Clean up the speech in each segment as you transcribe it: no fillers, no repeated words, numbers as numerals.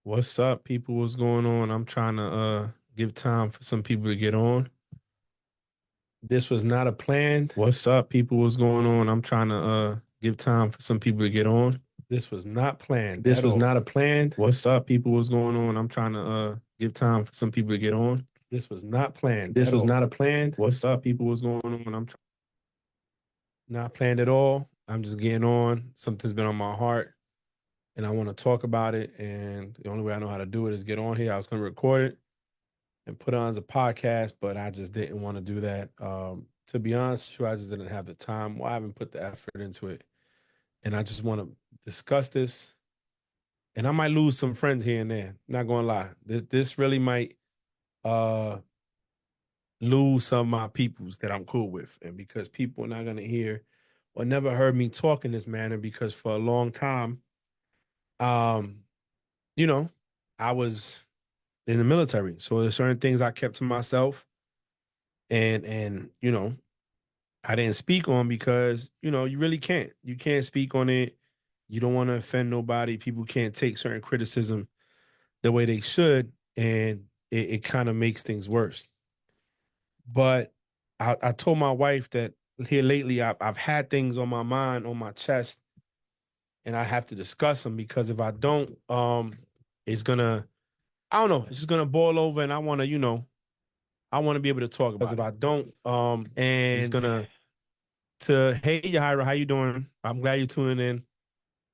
What's up, people? What's going on? I'm trying to give time for some people to get on. This was not a planned. What's up, people? What's going on? I'm trying to give time for some people to get on. This was not planned. This was not a planned. What's up, people? What's going on? I'm trying to give time for some people to get on. This was not planned. This was not a planned. What's up, people? What's going on? Not planned at all. I'm just getting on. Something's been on my heart and I want to talk about it. And the only way I know how to do it is get on here. I was going to record it and put it on as a podcast, but I just didn't want to do that. To be honest with you, I just didn't have the time. Well, I haven't put the effort into it. And I just want to discuss this. And I might lose some friends here and there. Not gonna lie. This really might uh lose some of my peoples that I'm cool with. And because people are not gonna hear or never heard me talk in this manner because for a long time, um, you know, I was in the military. So there's certain things I kept to myself and I didn't speak on because you really can't. You can't speak on it. You don't want to offend nobody. People can't take certain criticism the way they should, and it kind of makes things worse. But I told my wife that here lately I've had things on my mind, on my chest, and I have to discuss them because if I don't, it's gonna I don't know, it's just gonna boil over, and I want to be able to talk about it. Because if I don't, and it's gonna to hey Yahira, how you doing? I'm glad you're tuning in.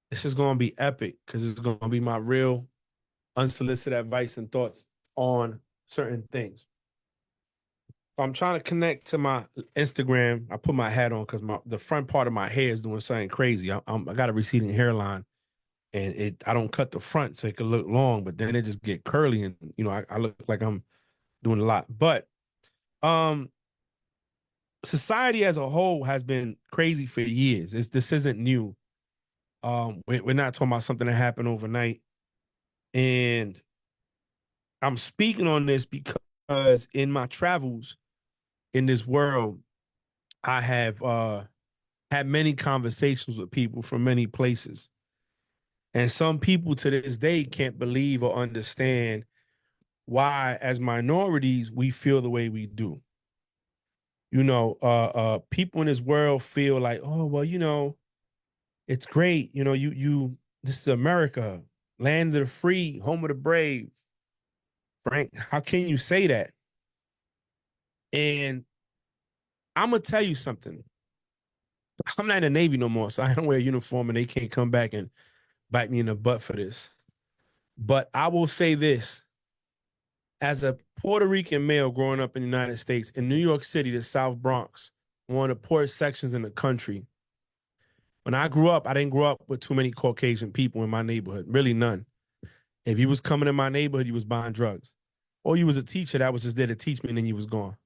This is gonna be epic because it's gonna be my real unsolicited advice and thoughts on certain things. So I'm trying to connect to my Instagram. I put my hat on because the front part of my hair is doing something crazy. I got a receding hairline, and I don't cut the front so it can look long, but then it just get curly, and I look like I'm doing a lot. But um, society as a whole has been crazy for years. This isn't new. We're not talking about something that happened overnight. And I'm speaking on this because in my travels in this world, I have had many conversations with people from many places. And some people to this day can't believe or understand why, as minorities, we feel the way we do. People in this world feel like, oh, well, it's great. This is America, land of the free, home of the brave. Frank, how can you say that? And I'm gonna tell you something. I'm not in the Navy no more, so I don't wear a uniform, and they can't come back and bite me in the butt for this. But I will say this: as a Puerto Rican male growing up in the United States, in New York City, the South Bronx, one of the poorest sections in the country. When I grew up, I didn't grow up with too many Caucasian people in my neighborhood, really none. If you was coming in my neighborhood, you was buying drugs. Or you was a teacher that was just there to teach me and then you was gone.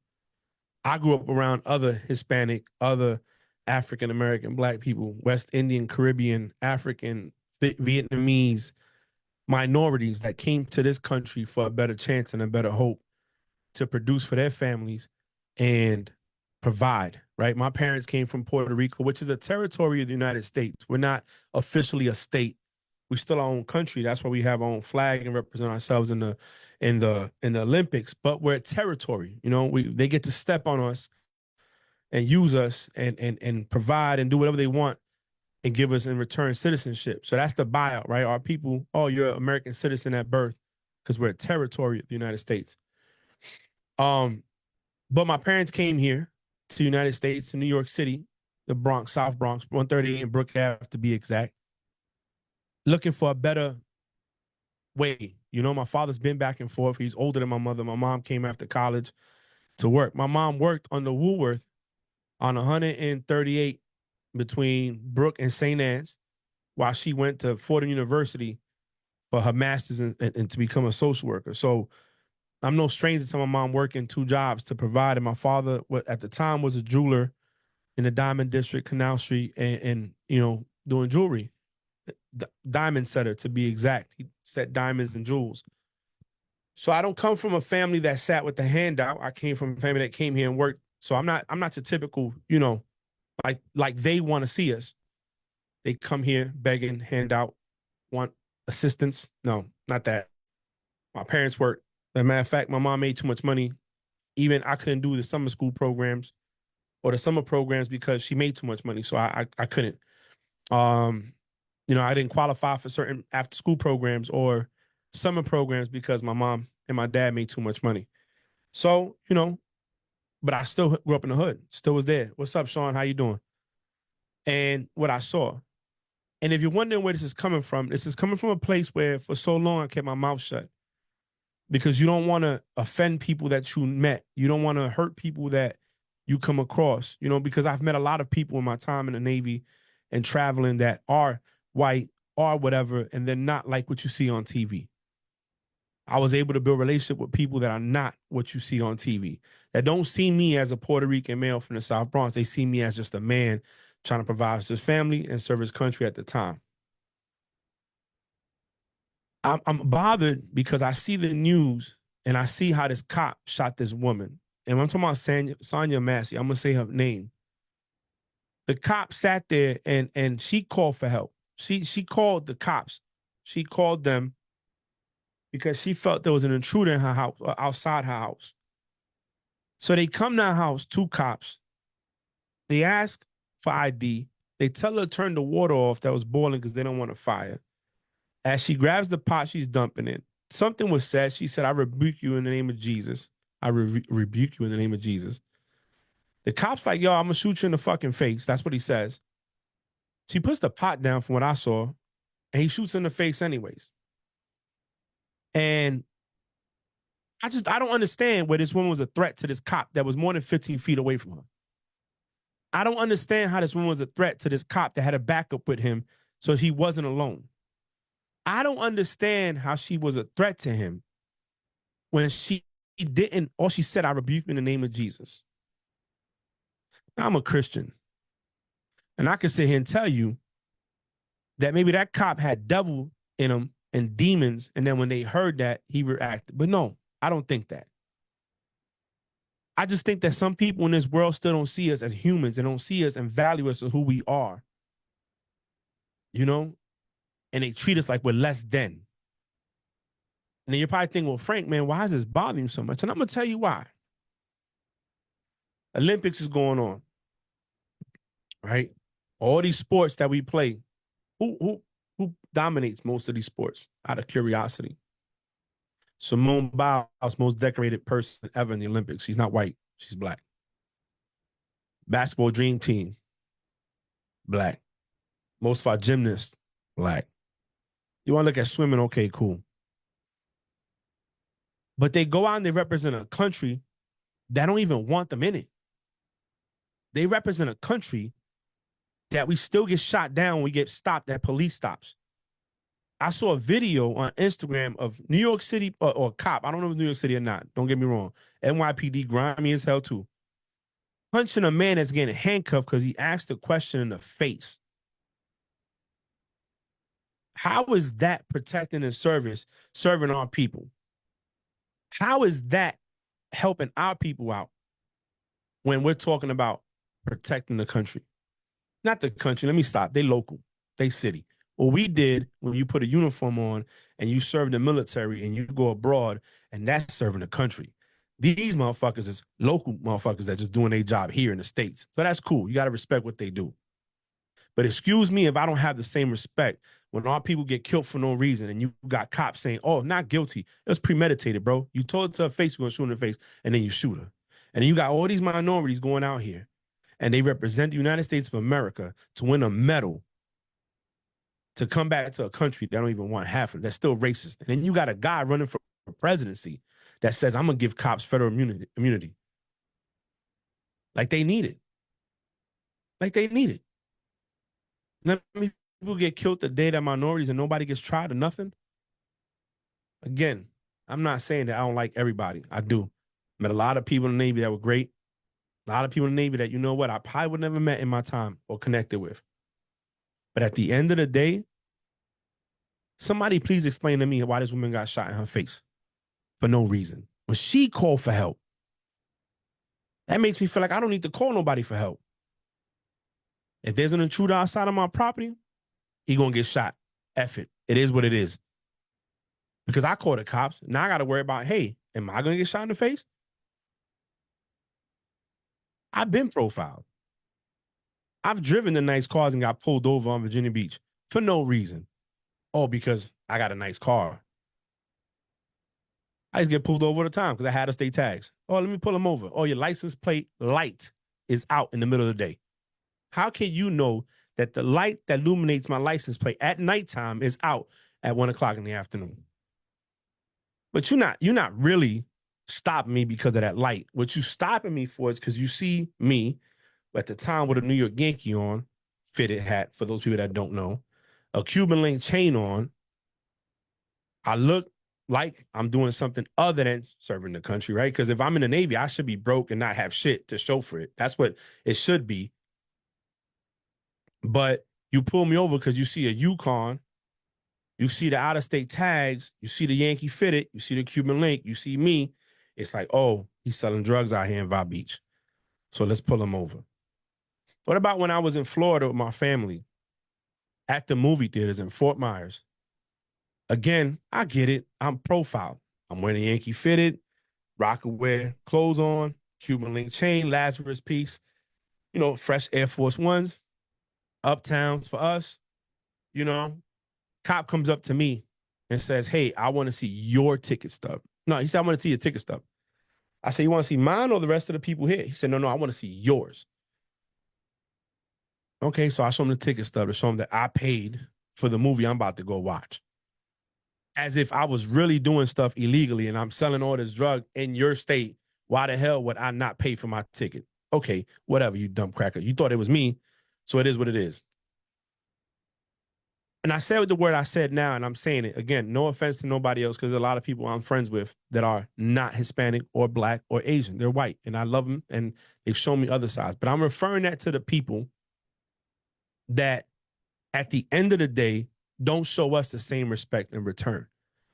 I grew up around other Hispanic, other African American, Black people, West Indian, Caribbean, African, Vietnamese minorities that came to this country for a better chance and a better hope to produce for their families and provide, right? My parents came from Puerto Rico, which is a territory of the United States. We're not officially a state. We still our own country. That's why we have our own flag and represent ourselves in the Olympics. But we're a territory. They get to step on us and use us and provide and do whatever they want and give us in return citizenship. So that's the buyout, right? Our people, oh, you're an American citizen at birth because we're a territory of the United States. Um, but my parents came here to the United States, to New York City, the Bronx, South Bronx, 138 in Brook Ave to be exact, looking for a better way. My father's been back and forth. He's older than my mother. My mom came after college to work. My mom worked on the Woolworth on 138 between Brook and St. Anne's while she went to Fordham University for her master's and to become a social worker. So I'm no stranger to my mom working two jobs to provide. And my father, at the time, was a jeweler in the Diamond District, Canal Street, and doing jewelry, diamond setter to be exact. He set diamonds and jewels. So I don't come from a family that sat with the handout. I came from a family that came here and worked. So I'm not your typical, like they want to see us. They come here begging, handout, want assistance. No, not that. My parents worked. As a matter of fact, my mom made too much money. Even I couldn't do the summer school programs or the summer programs because she made too much money. So I couldn't. Um, I didn't qualify for certain after school programs or summer programs because my mom and my dad made too much money. So, but I still grew up in the hood. Still was there. What's up, Sean? How you doing? And what I saw. And if you're wondering where this is coming from a place where for so long I kept my mouth shut because you don't want to offend people that you met. You don't want to hurt people that you come across, because I've met a lot of people in my time in the Navy and traveling that are white or whatever, and they're not like what you see on TV. I was able to build a relationship with people that are not what you see on TV, that don't see me as a Puerto Rican male from the South Bronx. They see me as just a man trying to provide for his family and serve his country at the time. I'm bothered because I see the news and I see how this cop shot this woman. And I'm talking about Sonya Massey. I'm going to say her name. The cop sat there and she called for help. She called the cops. She called them because she felt there was an intruder in her house, outside her house. So they come to her house, two cops. They ask for ID. They tell her to turn the water off that was boiling because they don't want a fire. As she grabs the pot, she's dumping it. Something was said. She said, "I rebuke you in the name of Jesus. I rebuke you in the name of Jesus." The cop's like, "Yo, I'm going to shoot you in the fucking face." That's what he says. She puts the pot down from what I saw, and he shoots her in the face anyways. And I don't understand where this woman was a threat to this cop that was more than 15 feet away from her. I don't understand how this woman was a threat to this cop that had a backup with him so he wasn't alone. I don't understand how she was a threat to him when she didn't, all she said, "I rebuke you in the name of Jesus." Now, I'm a Christian. And I can sit here and tell you that maybe that cop had devil in him and demons. And then when they heard that, he reacted. But no, I don't think that. I just think that some people in this world still don't see us as humans and don't see us and value us as who we are. And they treat us like we're less than. And then you're probably thinking, well, Frank, man, why is this bothering you so much? And I'm going to tell you why. Olympics is going on, right? All these sports that we play, who dominates most of these sports out of curiosity? Simone Biles, most decorated person ever in the Olympics. She's not white. She's black. Basketball dream team, black. Most of our gymnasts, black. You want to look at swimming? Okay, cool. But they go out and they represent a country that don't even want them in it. They represent a country that we still get shot down when we get stopped at police stops. I saw a video on Instagram of New York City or a cop. I don't know if it's New York City or not. Don't get me wrong. NYPD, grimy as hell too. Punching a man that's getting handcuffed because he asked a question in the face. How is that protecting and serving our people? How is that helping our people out when we're talking about protecting the country? Not the country. Let me stop. They local. They city. What we did when you put a uniform on and you serve the military and you go abroad, and that's serving the country. These motherfuckers is local motherfuckers that just doing their job here in the States. So that's cool. You got to respect what they do. But excuse me if I don't have the same respect when our people get killed for no reason and you got cops saying, "Oh, not guilty. It was premeditated, bro. You told it to her face you're going to shoot in the face, and then you shoot her." And then you got all these minorities going out here, and they represent the United States of America to win a medal to come back to a country that don't even want half of it. That's still racist. And then you got a guy running for presidency that says, "I'm going to give cops federal immunity." Like they need it. Like they need it. Let me people get killed the day that minorities and nobody gets tried or nothing. Again, I'm not saying that I don't like everybody. I do. Met a lot of people in the Navy that were great. A lot of people in the Navy that, you know what, I probably would never met in my time or connected with. But at the end of the day, somebody please explain to me why this woman got shot in her face for no reason. When she called for help, that makes me feel like I don't need to call nobody for help. If there's an intruder outside of my property, he gonna get shot. F it. It is what it is. because I called the cops. Now I got to worry about, hey, am I going to get shot in the face? I've been profiled. I've driven the nice cars and got pulled over on Virginia Beach for no reason. Oh, because I got a nice car. I used to get pulled over all the time because I had to state tags. Oh, let me pull them over. Oh, your license plate light is out in the middle of the day. How can you know that the light that illuminates my license plate at nighttime is out at 1 o'clock in the afternoon? But you're not really stopping me because of that light. What you stopping me for is because you see me at the time with a New York Yankee on, fitted hat for those people that don't know, a Cuban link chain on. I look like I'm doing something other than serving the country, right? Because if I'm in the Navy, I should be broke and not have shit to show for it. That's what it should be. But you pull me over because you see a Yukon, you see the out of state tags, you see the Yankee fitted, you see the Cuban link, you see me. It's like, oh, he's selling drugs out here in Vibe Beach. So let's pull him over. What about when I was in Florida with my family at the movie theaters in Fort Myers? Again, I get it. I'm profiled. I'm wearing a Yankee fitted, Rockaware clothes on, Cuban link chain, Lazarus piece, fresh Air Force Ones, Uptowns for us. Cop comes up to me and says, hey, I want to see your ticket stub. No, he said, I want to see your ticket stub. I said, you want to see mine or the rest of the people here? He said, no, I want to see yours. Okay, so I show him the ticket stub to show him that I paid for the movie I'm about to go watch. As if I was really doing stuff illegally and I'm selling all this drug in your state. Why the hell would I not pay for my ticket? Okay, whatever, you dumb cracker. You thought it was me, so it is what it is. And I said the word I said now, and I'm saying it again, no offense to nobody else, because there's a lot of people I'm friends with that are not Hispanic or Black or Asian. They're white, and I love them, and they've shown me other sides. But I'm referring that to the people that at the end of the day don't show us the same respect in return.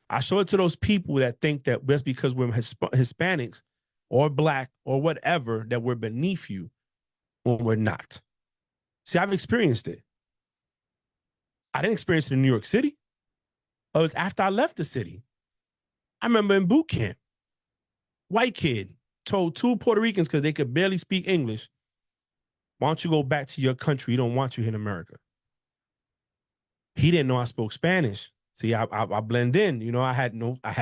I show it to those people that think that just because we're Hispanics or Black or whatever, that we're beneath you when we're not. See, I've experienced it. I didn't experience it in New York City. It was after I left the city. I remember in boot camp, white kid told 2 Puerto Ricans because they could barely speak English, why don't you go back to your country? We don't want you here in America. He didn't know I spoke Spanish. See, I blend in. I had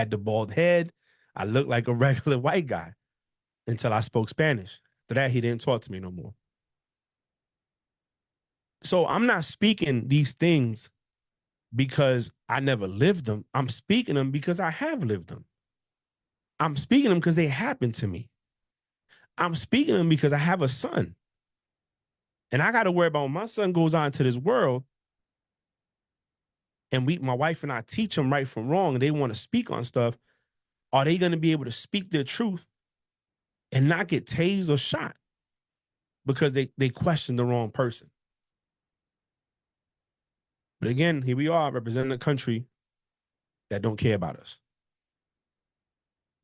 the bald head. I looked like a regular white guy until I spoke Spanish. After that, he didn't talk to me no more. So I'm not speaking these things because I never lived them. I'm speaking them because I have lived them. I'm speaking them because they happened to me. I'm speaking them because I have a son. And I got to worry about when my son goes out into this world and my wife and I teach them right from wrong and they want to speak on stuff, are they going to be able to speak their truth and not get tased or shot because they question the wrong person? But again, here we are representing a country that don't care about us.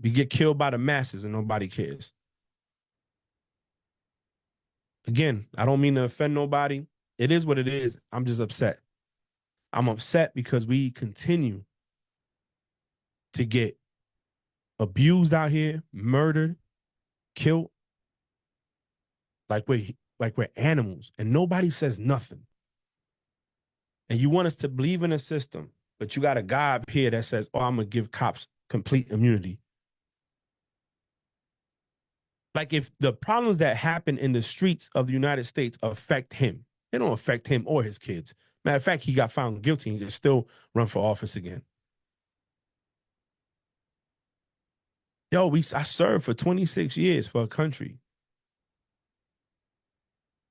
We get killed by the masses and nobody cares. Again, I don't mean to offend nobody. It is what it is. I'm just upset. I'm upset because we continue to get abused out here, murdered, killed, like we're animals, and nobody says nothing. And you want us to believe in a system, but you got a guy up here that says, oh, I'm going to give cops complete immunity. Like if the problems that happen in the streets of the United States affect him, they don't affect him or his kids. Matter of fact, he got found guilty and can still run for office again. Yo, I served for 26 years for a country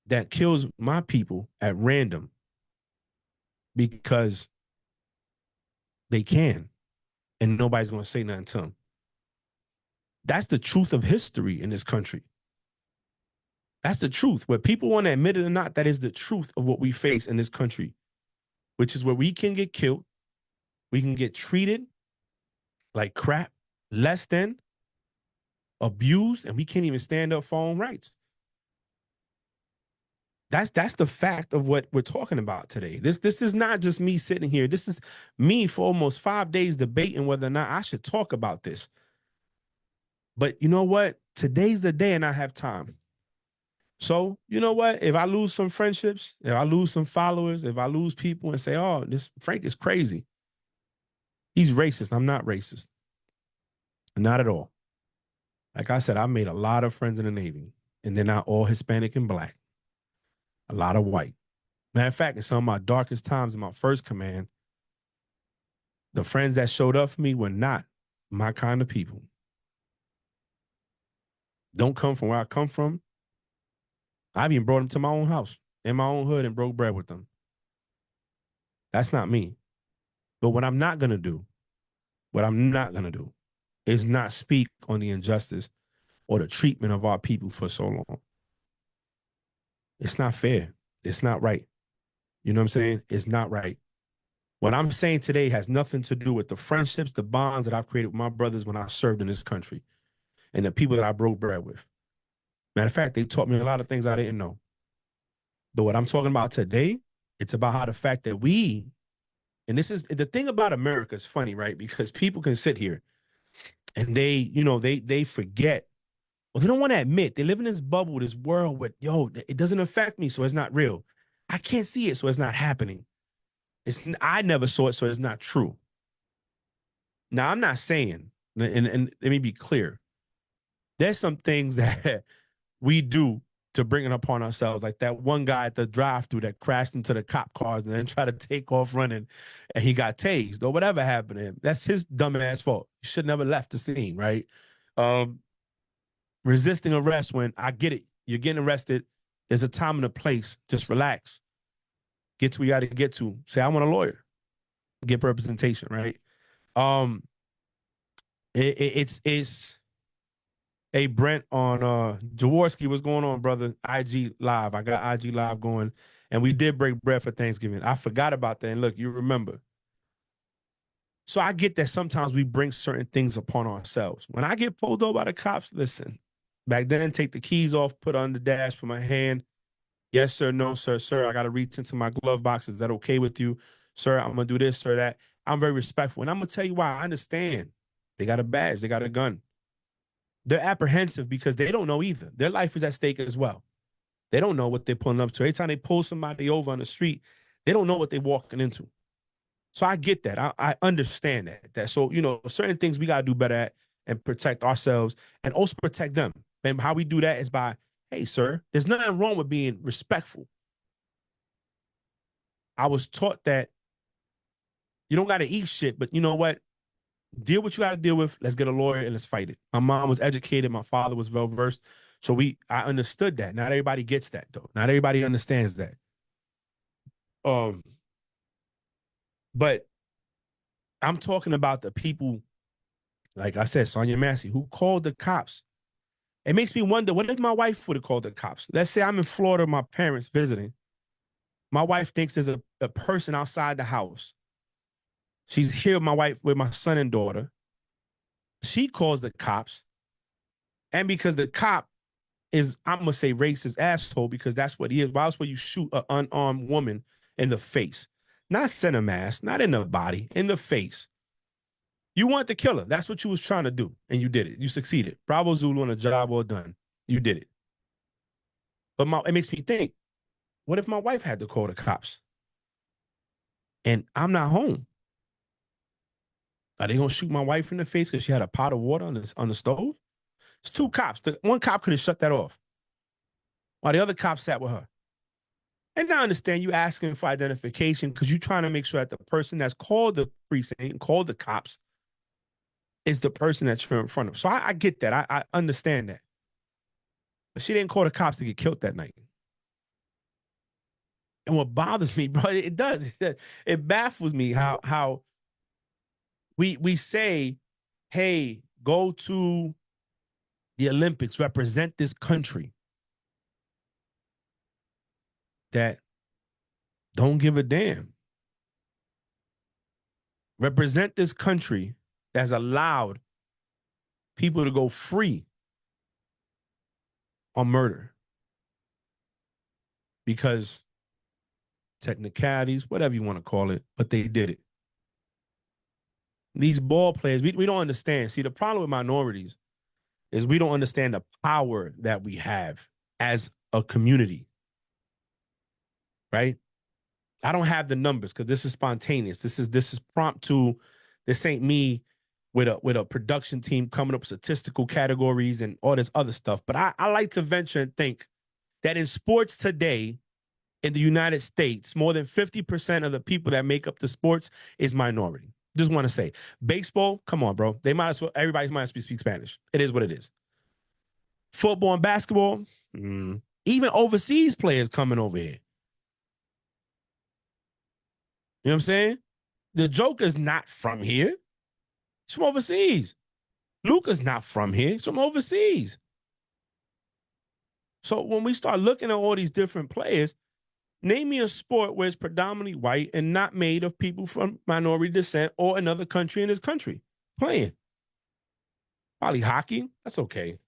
that kills my people at random because they can, and nobody's going to say nothing to them. That's the truth of history in this country. That's the truth. Whether people want to admit it or not, that is the truth of what we face in this country, which is where we can get killed, we can get treated like crap, less than, abused, and we can't even stand up for our own rights. That's the fact of what we're talking about today. This is not just me sitting here. This is me for almost 5 days debating whether or not I should talk about this. But you know what? Today's the day and I have time. So, you know what? If I lose some friendships, if I lose some followers, if I lose people and say, oh, this Frank is crazy. He's racist. I'm not racist. Not at all. Like I said, I made a lot of friends in the Navy, and they're not all Hispanic and black. A lot of white. Matter of fact, in some of my darkest times in my first command, the friends that showed up for me were not my kind of people. Don't come from where I come from. I've even brought them to my own house, in my own hood, and broke bread with them. That's not me. But what I'm not going to do, is not speak on the injustice or the treatment of our people for so long. It's not fair. It's not right. You know what I'm saying? It's not right. What I'm saying today has nothing to do with the friendships, the bonds that I've created with my brothers when I served in this country and the people that I broke bread with. Matter of fact, they taught me a lot of things I didn't know. But what I'm talking about today, it's about how the fact that we, and this is the thing about America is funny, right? Because people can sit here and they forget, well, they don't want to admit they live in this bubble, this world with, it doesn't affect me, so it's not real. I can't see it, so it's not happening. I never saw it, so it's not true. Now, I'm not saying, and let me be clear, there's some things that we do to bring it upon ourselves, like that one guy at the drive-thru that crashed into the cop cars and then tried to take off running, and he got tased or whatever happened to him. That's his dumbass fault. He should never left the scene, right? Resisting arrest, when I get it, you're getting arrested. There's a time and a place. Just relax. Get to where you got to get to. Say, I want a lawyer. Get representation, right? It's Hey, Brent on Jaworski, what's going on, brother? IG Live. I got IG Live going, and we did break bread for Thanksgiving. I forgot about that. And look, you remember. So I get that sometimes we bring certain things upon ourselves. When I get pulled over by the cops, listen, back then, take the keys off, put on the dash, put my hand. Yes, sir. No, sir. Sir, I got to reach into my glove box. Is that okay with you? Sir, I'm going to do this, sir, that. I'm very respectful. And I'm going to tell you why. I understand. They got a badge. They got a gun. They're apprehensive because they don't know either. Their life is at stake as well. They don't know what they're pulling up to. Every time they pull somebody over on the street, they don't know what they're walking into. So I get that. I understand that. So, certain things we got to do better at and protect ourselves and also protect them. And how we do that is by, hey, sir, there's nothing wrong with being respectful. I was taught that you don't got to eat shit, but you know what? Deal what you got to deal with. Let's get a lawyer and let's fight it. My mom was educated. My father was well-versed. So I understood that. Not everybody gets that, though. Not everybody understands that. But I'm talking about the people, like I said, Sonya Massey, who called the cops. It makes me wonder, what if my wife would have called the cops? Let's say I'm in Florida, my parents visiting. My wife thinks there's a person outside the house. She's here with my wife, with my son and daughter. She calls the cops. And because the cop is, I'm going to say racist asshole, because that's what he is. Why else would you shoot an unarmed woman in the face? Not center mass, not in the body, in the face. You want to kill her. That's what you was trying to do. And you did it. You succeeded. Bravo Zulu on a job well done. You did it. But it makes me think, what if my wife had to call the cops? And I'm not home. Are they going to shoot my wife in the face because she had a pot of water on the stove? It's two cops. One cop could have shut that off while the other cop sat with her. And I understand you asking for identification because you're trying to make sure that the person that's called the precinct and called the cops is the person that you're in front of. So I get that. I understand that. But she didn't call the cops to get killed that night. And what bothers me, bro, it does. It baffles me how we say, hey, go to the Olympics, represent this country that don't give a damn. Represent this country that's allowed people to go free on murder. because technicalities, whatever you want to call it, but they did it. These ball players, we don't understand. See, the problem with minorities is we don't understand the power that we have as a community, right? I don't have the numbers because this is spontaneous. This is prompt to. This ain't me with a production team coming up with statistical categories and all this other stuff. But I like to venture and think that in sports today in the United States, more than 50% of the people that make up the sports is minority. Just want to say, baseball, come on, bro. They might as well, everybody might as well speak Spanish. It is what it is. Football and basketball, even overseas players coming over here. You know what I'm saying? The Joker's not from here. He's from overseas. Luka's not from here. He's from overseas. So when we start looking at all these different players, name me a sport where it's predominantly white and not made of people from minority descent or another country in this country playing. Probably hockey. That's okay.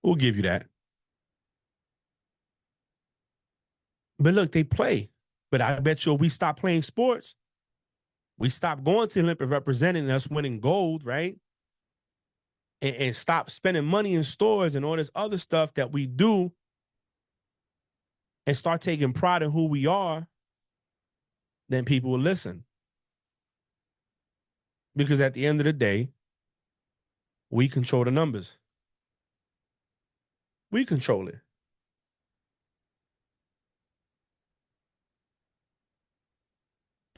We'll give you that. But look, they play. But I bet you if we stop playing sports, we stop going to the Olympics representing us winning gold, right? And stop spending money in stores and all this other stuff that we do and start taking pride in who we are, then people will listen. Because at the end of the day, we control the numbers. We control it.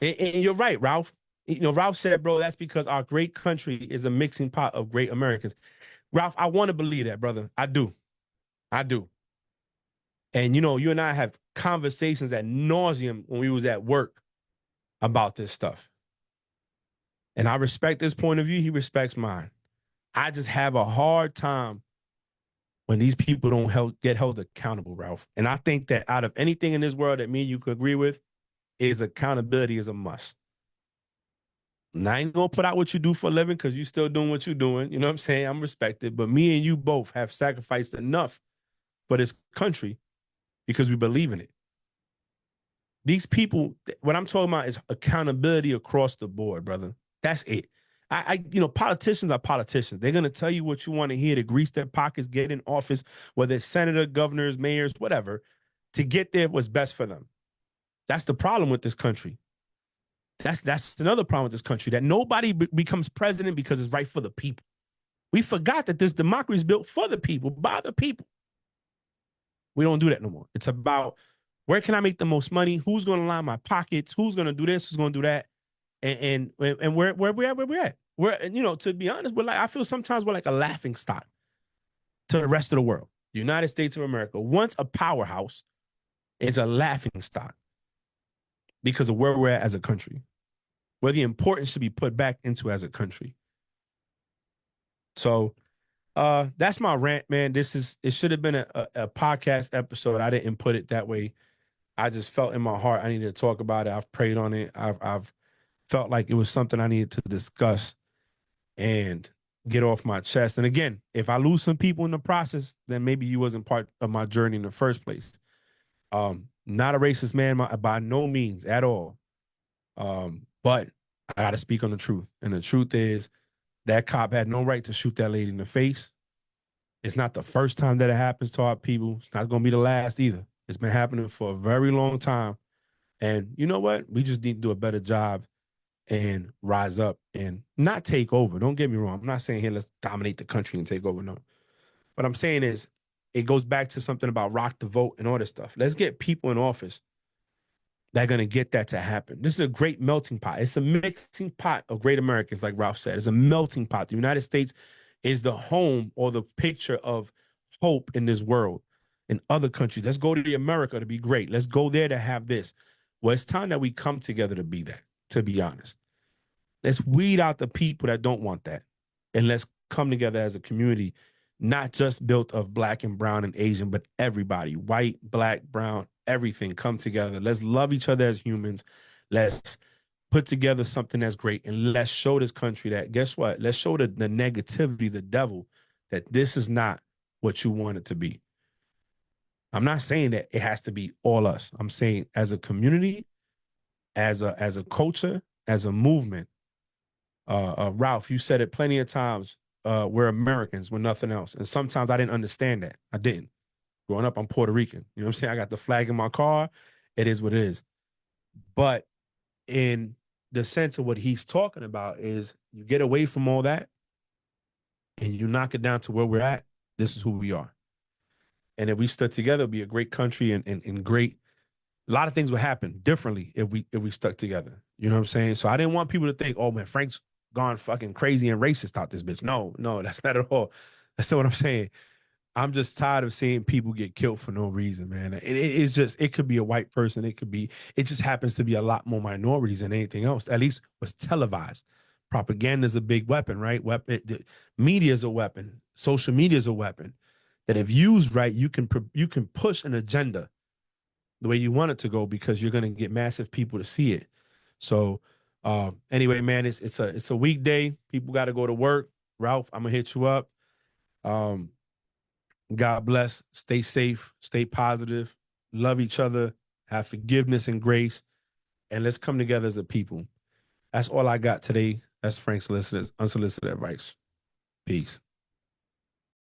And you're right, Ralph. You know, Ralph said, bro, that's because our great country is a mixing pot of great Americans. Ralph, I want to believe that, brother. I do. I do. And, you know, you and I have conversations ad nauseum when we was at work about this stuff. And I respect his point of view. He respects mine. I just have a hard time when these people don't get held accountable, Ralph. And I think that out of anything in this world that me and you could agree with is accountability is a must. And I ain't gonna put out what you do for a living because you're still doing what you're doing. You know what I'm saying? I'm respected. But me and you both have sacrificed enough for this country because we believe in it. These people, what I'm talking about is accountability across the board, brother. That's it. You know, politicians are politicians. They're going to tell you what you want to hear to grease their pockets, get in office, whether it's senator, governors, mayors, whatever, to get there what's best for them. That's the problem with this country. That's another problem with this country, that nobody becomes president because it's right for the people. We forgot that this democracy is built for the people, by the people. We don't do that no more. It's about where can I make the most money? Who's going to line my pockets? Who's going to do this? Who's going to do that? And where we're at. We're, you know, to be honest, we're like, I feel sometimes we're like a laughing stock to the rest of the world. The United States of America, once a powerhouse, is a laughing stock because of where we're at as a country, where the importance should be put back into as a country. So that's my rant, man. It should have been a podcast episode. I didn't put it that way. I just felt in my heart I needed to talk about it. I've prayed on it. I've felt like it was something I needed to discuss and get off my chest. And again, if I lose some people in the process, then maybe you wasn't part of my journey in the first place. Not a racist man by no means at all. But I got to speak on the truth. And the truth is that cop had no right to shoot that lady in the face. It's not the first time that it happens to our people. It's not going to be the last either. It's been happening for a very long time. And you know what? We just need to do a better job and rise up and not take over. Don't get me wrong. I'm not saying here, let's dominate the country and take over. No. What I'm saying is it goes back to something about rock the vote and all this stuff. Let's get people in office that are going to get that to happen. This is a great melting pot. It's a mixing pot of great Americans, like Ralph said. It's a melting pot. The United States is the home or the picture of hope in this world. In other countries, let's go to America to be great. Let's go there to have this. Well, it's time that we come together to be that, to be honest. Let's weed out the people that don't want that. And let's come together as a community, not just built of black and brown and Asian, but everybody, white, black, brown, everything come together. Let's love each other as humans. Let's put together something that's great. And let's show this country that, guess what? Let's show the negativity, the devil, that this is not what you want it to be. I'm not saying that it has to be all us. I'm saying as a community, as a culture, as a movement. Ralph, you said it plenty of times. We're Americans, we're nothing else. And sometimes I didn't understand that. I didn't. Growing up, I'm Puerto Rican. You know what I'm saying? I got the flag in my car. It is what it is. But in the sense of what he's talking about is you get away from all that and you knock it down to where we're at. This is who we are. And if we stood together, it'd be a great country and great. A lot of things would happen differently if we stuck together. You know what I'm saying? So I didn't want people to think, oh man, Frank's gone fucking crazy and racist out this bitch. No, no, that's not at all. That's not what I'm saying. I'm just tired of seeing people get killed for no reason, man. It's just, it could be a white person. It just happens to be a lot more minorities than anything else. At least was televised. Propaganda is a big weapon, right? Media is a weapon. Social media is a weapon that if used right, you can push an agenda the way you want it to go because you're going to get massive people to see it. So anyway, man, it's a weekday. People got to go to work. Ralph, I'm gonna hit you up. Um, God bless. Stay safe. Stay positive. Love each other. Have forgiveness and grace. And let's come together as a people. That's all I got today. That's Frank's unsolicited advice. Peace.